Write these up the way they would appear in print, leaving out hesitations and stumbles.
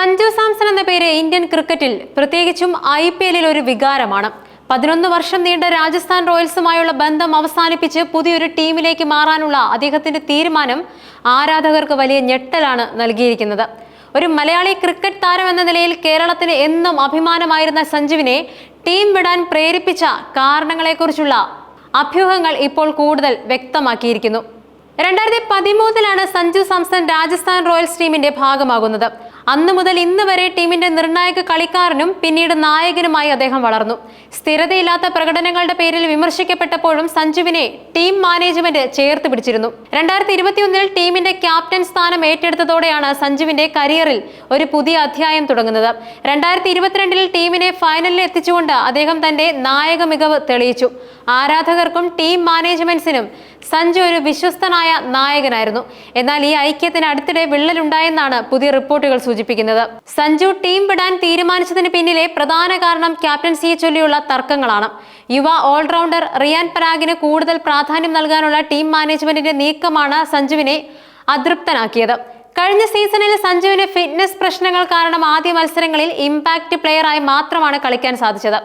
സഞ്ജു സാംസൺ എന്ന പേര് ഇന്ത്യൻ ക്രിക്കറ്റിൽ പ്രത്യേകിച്ചും IPL ഒരു വികാരമാണ്. 11 വർഷം നീണ്ട രാജസ്ഥാൻ റോയൽസുമായുള്ള ബന്ധം അവസാനിപ്പിച്ച് പുതിയൊരു ടീമിലേക്ക് മാറാനുള്ള അദ്ദേഹത്തിന്റെ തീരുമാനം ആരാധകർക്ക് വലിയ ഞെട്ടലാണ് നൽകിയിരിക്കുന്നത്. ഒരു മലയാളി ക്രിക്കറ്റ് താരം എന്ന നിലയിൽ കേരളത്തിന് എന്നും അഭിമാനമായിരുന്ന സഞ്ജുവിനെ ടീം വിടാൻ പ്രേരിപ്പിച്ച കാരണങ്ങളെക്കുറിച്ചുള്ള അഭ്യൂഹങ്ങൾ ഇപ്പോൾ കൂടുതൽ വ്യക്തമാക്കിയിരിക്കുന്നു. 2013 സഞ്ജു സാംസൺ രാജസ്ഥാൻ റോയൽസ് ടീമിന്റെ ഭാഗമാകുന്നത്. അന്നു മുതൽ ഇന്ന് വരെ ടീമിന്റെ നിർണായക കളിക്കാരനും പിന്നീട് നായകനുമായി അദ്ദേഹം വളർന്നു. സ്ഥിരതയില്ലാത്ത പ്രകടനങ്ങളുടെ പേരിൽ വിമർശിക്കപ്പെട്ടപ്പോഴും സഞ്ജുവിനെ ടീം മാനേജ്മെന്റ് ചേർത്ത് പിടിച്ചിരുന്നു. 2021 ടീമിന്റെ ക്യാപ്റ്റൻ സ്ഥാനം ഏറ്റെടുത്തതോടെയാണ് സഞ്ജുവിന്റെ കരിയറിൽ ഒരു പുതിയ അധ്യായം തുടങ്ങുന്നത്. 2022 ടീമിനെ ഫൈനലിൽ എത്തിച്ചുകൊണ്ട് അദ്ദേഹം തന്റെ നായക മികവ് തെളിയിച്ചു. ആരാധകർക്കും ടീം മാനേജ്മെന്റ്സിനും സഞ്ജു ഒരു വിശ്വസ്തനായ നായകനായിരുന്നു. എന്നാൽ ഈ ഐക്യത്തിന് അടുത്തിടെ വിള്ളലുണ്ടായെന്നാണ് പുതിയ റിപ്പോർട്ടുകൾ സൂചിപ്പിക്കുന്നത്. സഞ്ജു ടീം വിടാൻ തീരുമാനിച്ചതിന് പിന്നിലെ പ്രധാന കാരണം ക്യാപ്റ്റൻസിയെ ചൊല്ലിയുള്ള തർക്കങ്ങളാണ്. യുവ ഓൾറൗണ്ടർ റിയാൻ പരാഗിന് കൂടുതൽ പ്രാധാന്യം നൽകാനുള്ള ടീം മാനേജ്മെന്റിന്റെ നീക്കമാണ് സഞ്ജുവിനെ അതൃപ്തനാക്കിയത്. കഴിഞ്ഞ സീസണിൽ സഞ്ജുവിന് ഫിറ്റ്നസ് പ്രശ്നങ്ങൾ കാരണം ആദ്യ മത്സരങ്ങളിൽ ഇമ്പാക്ട് പ്ലെയറായി മാത്രമാണ് കളിക്കാൻ സാധിച്ചത്.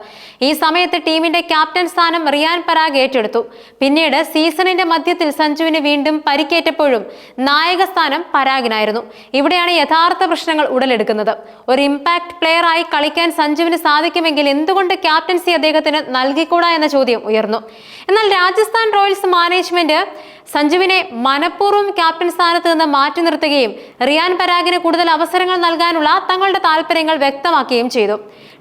ഈ സമയത്ത് ടീമിന്റെ ക്യാപ്റ്റൻ സ്ഥാനം റിയാൻ പരാഗ് ഏറ്റെടുത്തു. പിന്നീട് സീസണിന്റെ മധ്യത്തിൽ സഞ്ജുവിന് വീണ്ടും പരിക്കേറ്റപ്പോഴും നായക സ്ഥാനം പരാഗിനായിരുന്നു. ഇവിടെയാണ് യഥാർത്ഥ പ്രശ്നങ്ങൾ ഉടലെടുക്കുന്നത്. ഒരു ഇമ്പാക്ട് പ്ലെയറായി കളിക്കാൻ സഞ്ജുവിന് സാധിക്കുമെങ്കിൽ എന്തുകൊണ്ട് ക്യാപ്റ്റൻസി അദ്ദേഹത്തിന് നൽകിക്കൂടാ എന്ന ചോദ്യം ഉയർന്നു. എന്നാൽ രാജസ്ഥാൻ റോയൽസ് മാനേജ്മെന്റ് സഞ്ജുവിനെ മനഃപൂർവ്വം ക്യാപ്റ്റൻ സ്ഥാനത്ത് നിന്ന് മാറ്റി നിർത്തുകയും റിയാൻ പരാഗിന് കൂടുതൽ അവസരങ്ങൾ നൽകാനുള്ള തങ്ങളുടെ താല്പര്യങ്ങൾ വ്യക്തമാക്കുകയും ചെയ്തു.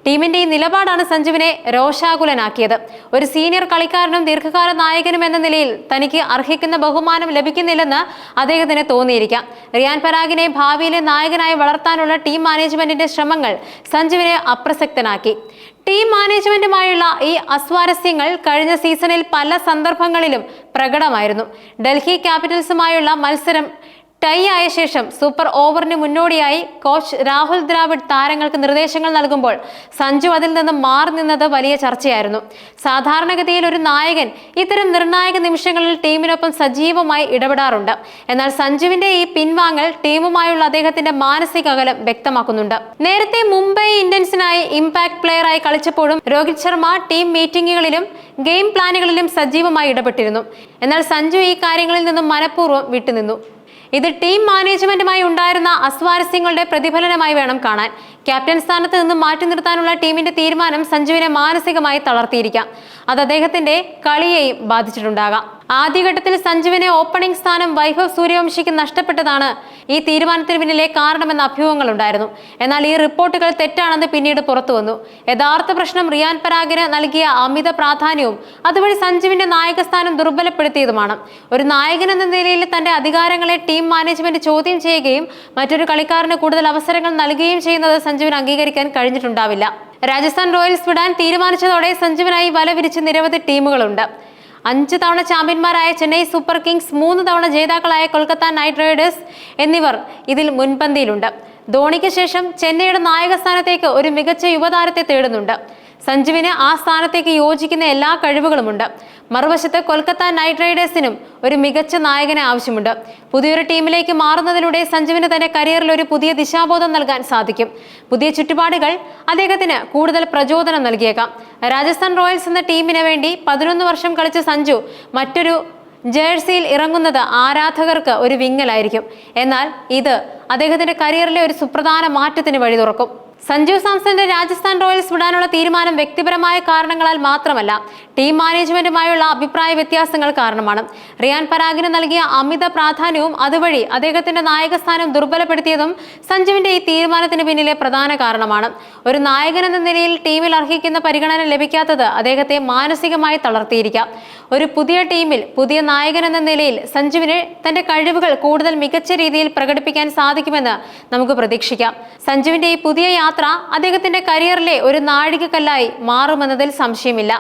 ടീമിന്റെ ഈ നിലപാടാണ് സഞ്ജുവിനെ രോഷാകുലനാക്കിയത്. ഒരു സീനിയർ കളിക്കാരനും ദീർഘകാല നായകനും എന്ന നിലയിൽ തനിക്ക് അർഹിക്കുന്ന ബഹുമാനം ലഭിക്കുന്നില്ലെന്ന് അദ്ദേഹത്തിന് തോന്നിയിരിക്കാം. റിയാൻ പരാഗിനെ ഭാവിയിലെ നായകനായി വളർത്താനുള്ള ടീം മാനേജ്മെന്റിന്റെ ശ്രമങ്ങൾ സഞ്ജുവിനെ അപ്രസക്തനാക്കി. ടീം മാനേജ്മെന്റുമായുള്ള ഈ അസ്വാരസ്യങ്ങൾ കഴിഞ്ഞ സീസണിൽ പല സന്ദർഭങ്ങളിലും പ്രകടമായിരുന്നു. ഡൽഹി ക്യാപിറ്റൽസുമായുള്ള മത്സരം ടൈ ആയ ശേഷം സൂപ്പർ ഓവറിന് മുന്നോടിയായി കോച്ച് രാഹുൽ ദ്രാവിഡ് താരങ്ങൾക്ക് നിർദ്ദേശങ്ങൾ നൽകുമ്പോൾ സഞ്ജു അതിൽ നിന്ന് മാറി നിന്നത് വലിയ ചർച്ചയായിരുന്നു. സാധാരണഗതിയിൽ ഒരു നായകൻ ഇത്തരം നിർണായക നിമിഷങ്ങളിൽ ടീമിനൊപ്പം സജീവമായി ഇടപെടാറുണ്ട്. എന്നാൽ സഞ്ജുവിന്റെ ഈ പിൻവാങ്ങൽ ടീമുമായുള്ള അദ്ദേഹത്തിന്റെ മാനസിക അകലം വ്യക്തമാക്കുന്നുണ്ട്. നേരത്തെ മുംബൈ ഇന്ത്യൻസിനായി ഇമ്പാക്ട് പ്ലെയറായി കളിച്ചപ്പോഴും രോഹിത് ശർമ്മ ടീം മീറ്റിംഗുകളിലും ഗെയിം പ്ലാനുകളിലും സജീവമായി ഇടപെട്ടിരുന്നു. എന്നാൽ സഞ്ജു ഈ കാര്യങ്ങളിൽ നിന്നും മനഃപൂർവ്വം വിട്ടുനിന്നു. ഇത് ടീം മാനേജ്മെന്റുമായി ഉണ്ടായിരുന്ന അസ്വാരസ്യങ്ങളുടെ പ്രതിഫലനമായി വേണം കാണാൻ. ക്യാപ്റ്റൻ സ്ഥാനത്ത് നിന്നും മാറ്റി നിർത്താനുള്ള ടീമിന്റെ തീരുമാനം സഞ്ജുവിനെ മാനസികമായി തളർത്തിയിരിക്കാം. അത് അദ്ദേഹത്തിന്റെ കളിയെയും ബാധിച്ചിട്ടുണ്ടാകാം. ആദ്യഘട്ടത്തിൽ സഞ്ജുവിനെ ഓപ്പണിംഗ് സ്ഥാനം വൈഭവ് സൂര്യവംശിക്ക് നഷ്ടപ്പെട്ടതാണ് ഈ തീരുമാനത്തിന് പിന്നിലെ കാരണമെന്ന അഭ്യൂഹങ്ങൾ ഉണ്ടായിരുന്നു. എന്നാൽ ഈ റിപ്പോർട്ടുകൾ തെറ്റാണെന്ന് പിന്നീട് പുറത്തു വന്നു. യഥാർത്ഥ പ്രശ്നം റിയാൻ പരാഗിന് നൽകിയ അമിത പ്രാധാന്യവും അതുവഴി സഞ്ജുവിന്റെ നായകസ്ഥാനം ദുർബലപ്പെടുത്തിയതുമാണ്. ഒരു നായകൻ എന്ന നിലയിൽ തന്റെ അധികാരങ്ങളെ ടീം മാനേജ്മെന്റ് ചോദ്യം ചെയ്യുകയും മറ്റൊരു കളിക്കാരന് കൂടുതൽ അവസരങ്ങൾ നൽകുകയും ചെയ്യുന്നത് സഞ്ജുവിന് അംഗീകരിക്കാൻ കഴിഞ്ഞിട്ടുണ്ടാവില്ല. രാജസ്ഥാൻ റോയൽസ് വിടാൻ തീരുമാനിച്ചതോടെ സഞ്ജുവിനായി വല വിരിച്ച് നിരവധി ടീമുകളുണ്ട്. 5 തവണ ചാമ്പ്യന്മാരായ ചെന്നൈ സൂപ്പർ കിങ്സ്, 3 തവണ ജേതാക്കളായ കൊൽക്കത്ത നൈറ്റ് റൈഡേഴ്സ് എന്നിവർ ഇതിൽ മുൻപന്തിയിലുണ്ട്. ധോണിക്ക് ശേഷം ചെന്നൈയുടെ നായക സ്ഥാനത്തേക്ക് ഒരു മികച്ച യുവതാരത്തെ തേടുന്നുണ്ട്. സഞ്ജുവിന് ആ സ്ഥാനത്തേക്ക് യോജിക്കുന്ന എല്ലാ കഴിവുകളുമുണ്ട്. മറുവശത്ത് കൊൽക്കത്ത നൈറ്റ് റൈഡേഴ്സിനും ഒരു മികച്ച നായകനെ ആവശ്യമുണ്ട്. പുതിയൊരു ടീമിലേക്ക് മാറുന്നതിലൂടെ സഞ്ജുവിന് തന്റെ കരിയറിൽ ഒരു പുതിയ ദിശാബോധം നൽകാൻ സാധിക്കും. പുതിയ ചുറ്റുപാടുകൾ അദ്ദേഹത്തിന് കൂടുതൽ പ്രചോദനം നൽകിയേക്കാം. രാജസ്ഥാൻ റോയൽസ് എന്ന ടീമിന് വേണ്ടി 11 വർഷം കളിച്ച സഞ്ജു മറ്റൊരു ജേഴ്സിയിൽ ഇറങ്ങുന്നത് ആരാധകർക്ക് ഒരു വിങ്ങലായിരിക്കും. എന്നാൽ ഇത് അദ്ദേഹത്തിന്റെ കരിയറിലെ ഒരു സുപ്രധാന മാറ്റത്തിന് വഴി തുറക്കും. സഞ്ജു സാംസന്റെ രാജസ്ഥാൻ റോയൽസ് വിടാനുള്ള തീരുമാനം വ്യക്തിപരമായ കാരണങ്ങളാൽ മാത്രമല്ല, ടീം മാനേജ്മെന്റുമായുള്ള അഭിപ്രായ വ്യത്യാസങ്ങൾ കാരണമാണ്. റിയാൻ പരാഗിന് നൽകിയ അമിത പ്രാധാന്യവും അതുവഴി അദ്ദേഹത്തിന്റെ നായകസ്ഥാനം ദുർബലപ്പെടുത്തിയതും സഞ്ജുവിന്റെ ഈ തീരുമാനത്തിന് പിന്നിലെ പ്രധാന കാരണമാണ്. ഒരു നായകൻ എന്ന നിലയിൽ ടീമിൽ അർഹിക്കുന്ന പരിഗണന ലഭിക്കാത്തത് അദ്ദേഹത്തെ മാനസികമായി തളർത്തിയിരിക്കാം. ഒരു പുതിയ ടീമിൽ പുതിയ നായകൻ എന്ന നിലയിൽ സഞ്ജുവിന് തന്റെ കഴിവുകൾ കൂടുതൽ മികച്ച രീതിയിൽ പ്രകടിപ്പിക്കാൻ സാധിക്കുമെന്ന് നമുക്ക് പ്രതീക്ഷിക്കാം. സഞ്ജുവിന്റെ ഈ പുതിയ യാത്ര അദ്ദേഹത്തിന്റെ കരിയറിലെ ഒരു നാഴികക്കല്ലായി മാറുമെന്നതിൽ സംശയമില്ല.